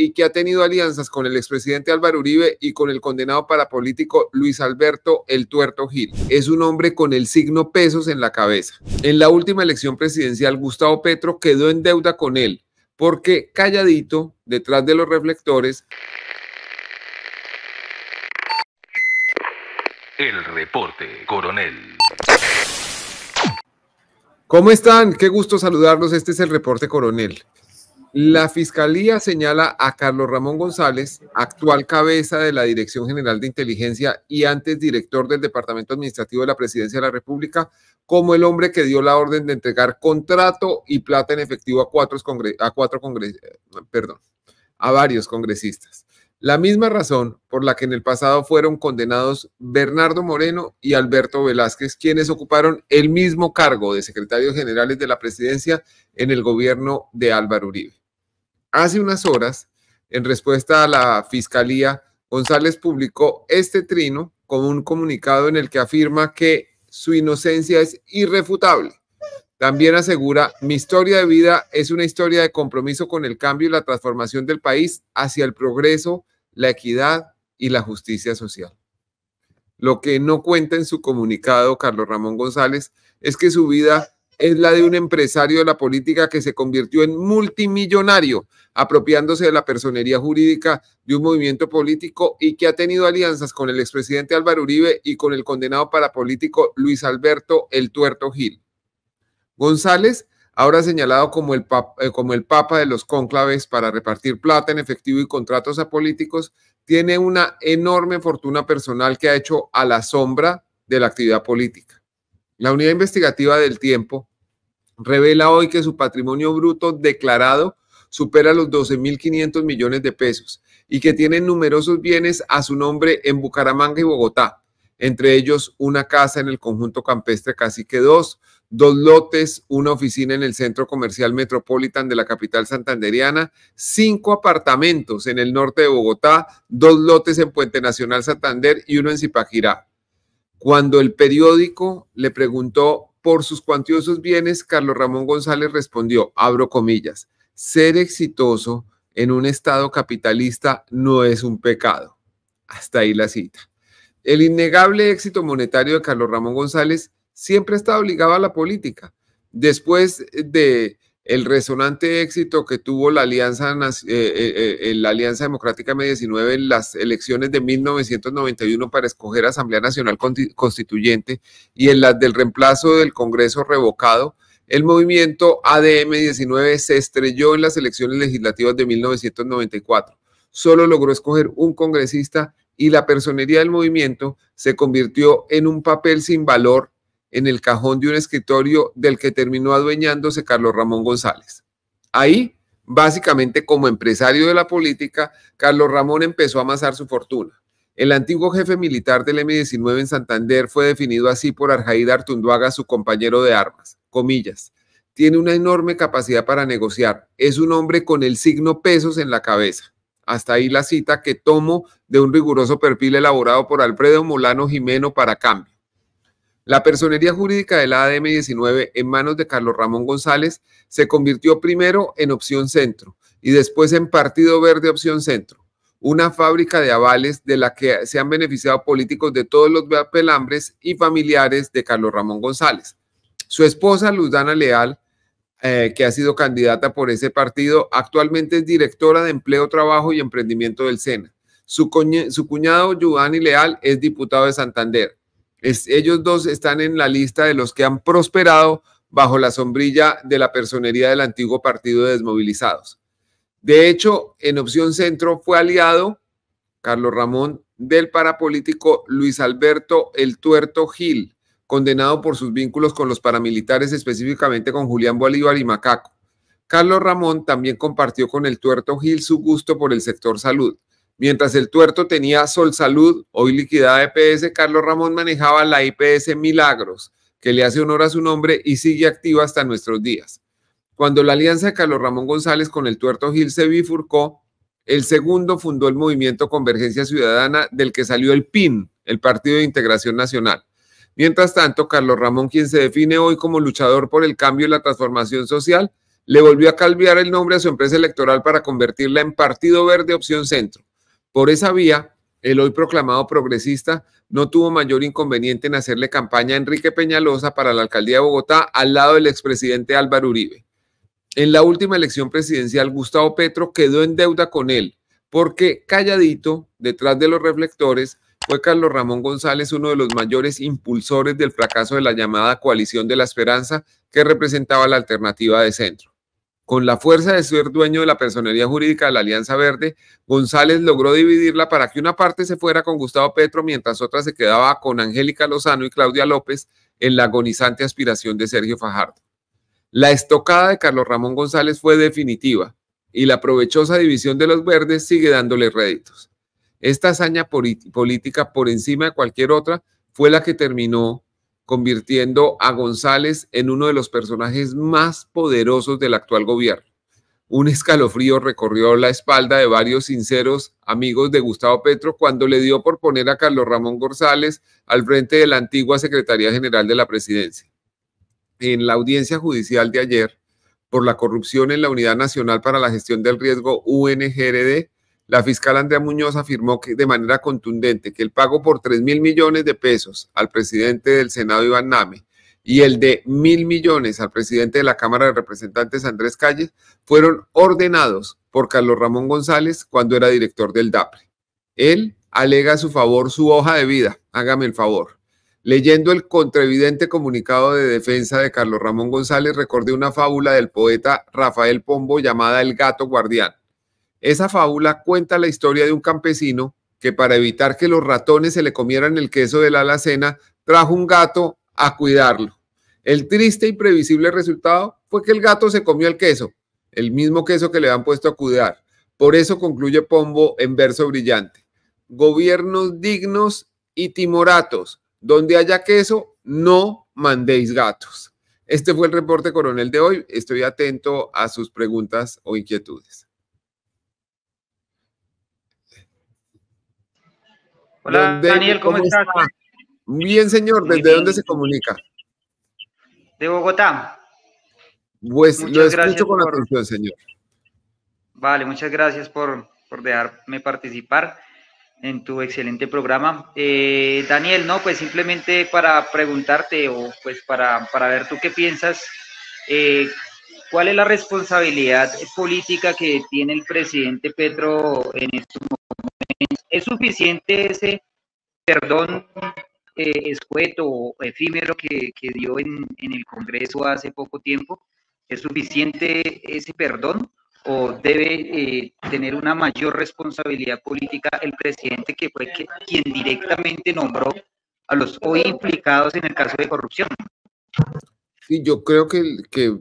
y que ha tenido alianzas con el expresidente Álvaro Uribe y con el condenado parapolítico Luis Alberto El Tuerto Gil. Es un hombre con el signo pesos en la cabeza. En la última elección presidencial, Gustavo Petro quedó en deuda con él, porque calladito, detrás de los reflectores. El reporte, coronel. ¿Cómo están? Qué gusto saludarlos. Este es el reporte, coronel. La Fiscalía señala a Carlos Ramón González, actual cabeza de la Dirección General de Inteligencia y antes director del Departamento Administrativo de la Presidencia de la República, como el hombre que dio la orden de entregar contrato y plata en efectivo a varios congresistas. La misma razón por la que en el pasado fueron condenados Bernardo Moreno y Alberto Velázquez, quienes ocuparon el mismo cargo de secretarios generales de la presidencia en el gobierno de Álvaro Uribe. Hace unas horas, en respuesta a la Fiscalía, González publicó este trino con un comunicado en el que afirma que su inocencia es irrefutable. También asegura: mi historia de vida es una historia de compromiso con el cambio y la transformación del país hacia el progreso, la equidad y la justicia social. Lo que no cuenta en su comunicado Carlos Ramón González es que su vida es la de un empresario de la política que se convirtió en multimillonario, apropiándose de la personería jurídica de un movimiento político y que ha tenido alianzas con el expresidente Álvaro Uribe y con el condenado parapolítico Luis Alberto El Tuerto Gil. González, ahora señalado como el papa de los cónclaves para repartir plata en efectivo y contratos a políticos, tiene una enorme fortuna personal que ha hecho a la sombra de la actividad política. La unidad investigativa del Tiempo revela hoy que su patrimonio bruto declarado supera los 12.500 millones de pesos y que tiene numerosos bienes a su nombre en Bucaramanga y Bogotá, entre ellos una casa en el conjunto campestre Cacique 2, 2 lotes, una oficina en el centro comercial Metropolitan de la capital santandereana, 5 apartamentos en el norte de Bogotá, 2 lotes en Puente Nacional Santander y uno en Zipaquirá. Cuando el periódico le preguntó por sus cuantiosos bienes, Carlos Ramón González respondió, abro comillas, ser exitoso en un estado capitalista no es un pecado. Hasta ahí la cita. El innegable éxito monetario de Carlos Ramón González siempre ha estado ligado a la política. Después de el resonante éxito que tuvo la Alianza Democrática M19 en las elecciones de 1991 para escoger Asamblea Nacional Constituyente y en las del reemplazo del Congreso revocado, el movimiento ADM-19 se estrelló en las elecciones legislativas de 1994. Solo logró escoger un congresista y la personería del movimiento se convirtió en un papel sin valor en el cajón de un escritorio del que terminó adueñándose Carlos Ramón González. Ahí, básicamente como empresario de la política, Carlos Ramón empezó a amasar su fortuna. El antiguo jefe militar del M19 en Santander fue definido así por Arjaída Artunduaga, su compañero de armas. Comillas, tiene una enorme capacidad para negociar. Es un hombre con el signo pesos en la cabeza. Hasta ahí la cita que tomo de un riguroso perfil elaborado por Alfredo Molano Jimeno para Cambio. La personería jurídica de la ADM-19 en manos de Carlos Ramón González se convirtió primero en Opción Centro y después en Partido Verde Opción Centro, una fábrica de avales de la que se han beneficiado políticos de todos los pelambres y familiares de Carlos Ramón González. Su esposa, Luzdana Leal, que ha sido candidata por ese partido, actualmente es directora de Empleo, Trabajo y Emprendimiento del SENA. Su cuñado, Giovanni Leal, es diputado de Santander. Ellos dos están en la lista de los que han prosperado bajo la sombrilla de la personería del antiguo Partido de Desmovilizados. De hecho, en Opción Centro fue aliado Carlos Ramón del parapolítico Luis Alberto El Tuerto Gil, condenado por sus vínculos con los paramilitares, específicamente con Julián Bolívar y Macaco. Carlos Ramón también compartió con El Tuerto Gil su gusto por el sector salud. Mientras El Tuerto tenía Sol Salud, hoy liquidada EPS, Carlos Ramón manejaba la IPS Milagros, que le hace honor a su nombre y sigue activa hasta nuestros días. Cuando la alianza de Carlos Ramón González con El Tuerto Gil se bifurcó, el segundo fundó el movimiento Convergencia Ciudadana, del que salió el PIN, el Partido de Integración Nacional. Mientras tanto, Carlos Ramón, quien se define hoy como luchador por el cambio y la transformación social, le volvió a cambiar el nombre a su empresa electoral para convertirla en Partido Verde Opción Centro. Por esa vía, el hoy proclamado progresista no tuvo mayor inconveniente en hacerle campaña a Enrique Peñalosa para la alcaldía de Bogotá al lado del expresidente Álvaro Uribe. En la última elección presidencial, Gustavo Petro quedó en deuda con él, porque calladito, detrás de los reflectores, fue Carlos Ramón González uno de los mayores impulsores del fracaso de la llamada Coalición de la Esperanza, que representaba la alternativa de centro. Con la fuerza de ser dueño de la personería jurídica de la Alianza Verde, González logró dividirla para que una parte se fuera con Gustavo Petro, mientras otra se quedaba con Angélica Lozano y Claudia López en la agonizante aspiración de Sergio Fajardo. La estocada de Carlos Ramón González fue definitiva y la provechosa división de los verdes sigue dándole réditos. Esta hazaña política por encima de cualquier otra fue la que terminó convirtiendo a González en uno de los personajes más poderosos del actual gobierno. Un escalofrío recorrió la espalda de varios sinceros amigos de Gustavo Petro cuando le dio por poner a Carlos Ramón González al frente de la antigua Secretaría General de la Presidencia. En la audiencia judicial de ayer, por la corrupción en la Unidad Nacional para la Gestión del Riesgo UNGRD, la fiscal Andrea Muñoz afirmó que de manera contundente que el pago por 3.000 millones de pesos al presidente del Senado, Iván Name, y el de 1.000 millones al presidente de la Cámara de Representantes, Andrés Calles, fueron ordenados por Carlos Ramón González cuando era director del DAPRE. Él alega a su favor su hoja de vida, hágame el favor. Leyendo el contraevidente comunicado de defensa de Carlos Ramón González, recordé una fábula del poeta Rafael Pombo llamada El gato guardián. Esa fábula cuenta la historia de un campesino que, para evitar que los ratones se le comieran el queso de la alacena, trajo un gato a cuidarlo. El triste y previsible resultado fue que el gato se comió el queso, el mismo queso que le han puesto a cuidar. Por eso concluye Pombo en verso brillante: gobiernos dignos y timoratos, donde haya queso, no mandéis gatos. Este fue el reporte coronel de hoy. Estoy atento a sus preguntas o inquietudes. Hola, Daniel, ¿cómo estás? Bien, señor. ¿Desde dónde se comunica? De Bogotá. Pues lo escucho con atención, señor. Vale, muchas gracias por dejarme participar en tu excelente programa. Daniel, no, pues simplemente para preguntarte o pues para ver tú qué piensas, ¿cuál es la responsabilidad política que tiene el presidente Petro en estos momentos? ¿Es suficiente ese perdón escueto o efímero que dio en el Congreso hace poco tiempo? ¿Es suficiente ese perdón? ¿O debe tener una mayor responsabilidad política el presidente, que fue quien directamente nombró a los hoy implicados en el caso de corrupción? Sí, yo creo que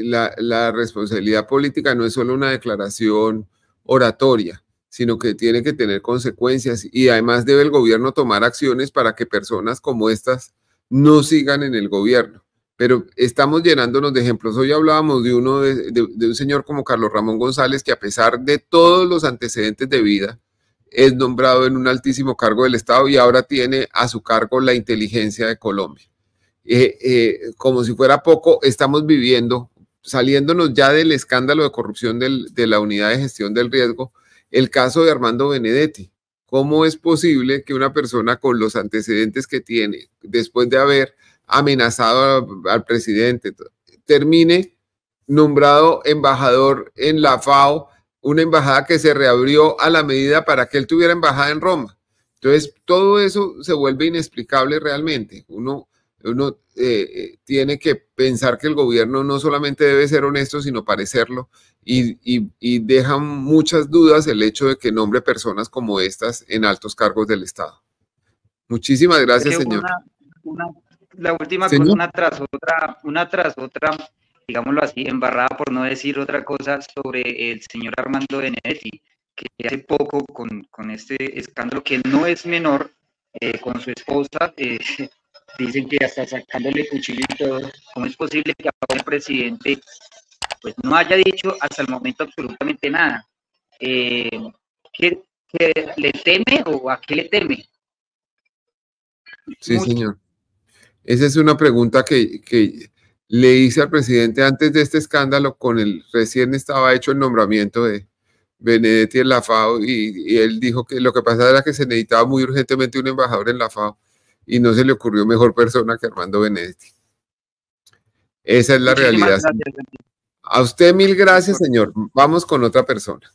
la responsabilidad política no es solo una declaración oratoria, sino que tiene que tener consecuencias, y además debe el gobierno tomar acciones para que personas como estas no sigan en el gobierno. Pero estamos llenándonos de ejemplos. Hoy hablábamos de un señor como Carlos Ramón González, que a pesar de todos los antecedentes de vida, es nombrado en un altísimo cargo del Estado y ahora tiene a su cargo la inteligencia de Colombia. Como si fuera poco, estamos viviendo, saliéndonos ya del escándalo de corrupción de la Unidad de Gestión del Riesgo, el caso de Armando Benedetti. ¿Cómo es posible que una persona con los antecedentes que tiene, después de haber amenazado al presidente, termine nombrado embajador en la FAO, una embajada que se reabrió a la medida para que él tuviera embajada en Roma? Entonces, todo eso se vuelve inexplicable realmente. Uno tiene que pensar que el gobierno no solamente debe ser honesto, sino parecerlo, y deja muchas dudas el hecho de que nombre personas como estas en altos cargos del Estado. Muchísimas gracias, señor. La última cosa, una tras otra, digámoslo así, embarrada, por no decir otra cosa, sobre el señor Armando Benedetti, que hace poco con este escándalo, que no es menor, con su esposa, dicen que hasta sacándole cuchillo y todo. ¿Cómo es posible que ahora el presidente pues no haya dicho hasta el momento absolutamente nada? ¿Qué le teme o a qué le teme? Sí, señor. Esa es una pregunta que le hice al presidente antes de este escándalo, recién estaba hecho el nombramiento de Benedetti en la FAO, y él dijo que lo que pasaba era que se necesitaba muy urgentemente un embajador en la FAO y no se le ocurrió mejor persona que Armando Benedetti. Esa es la realidad. Gracias. A usted mil gracias, señor. Vamos con otra persona.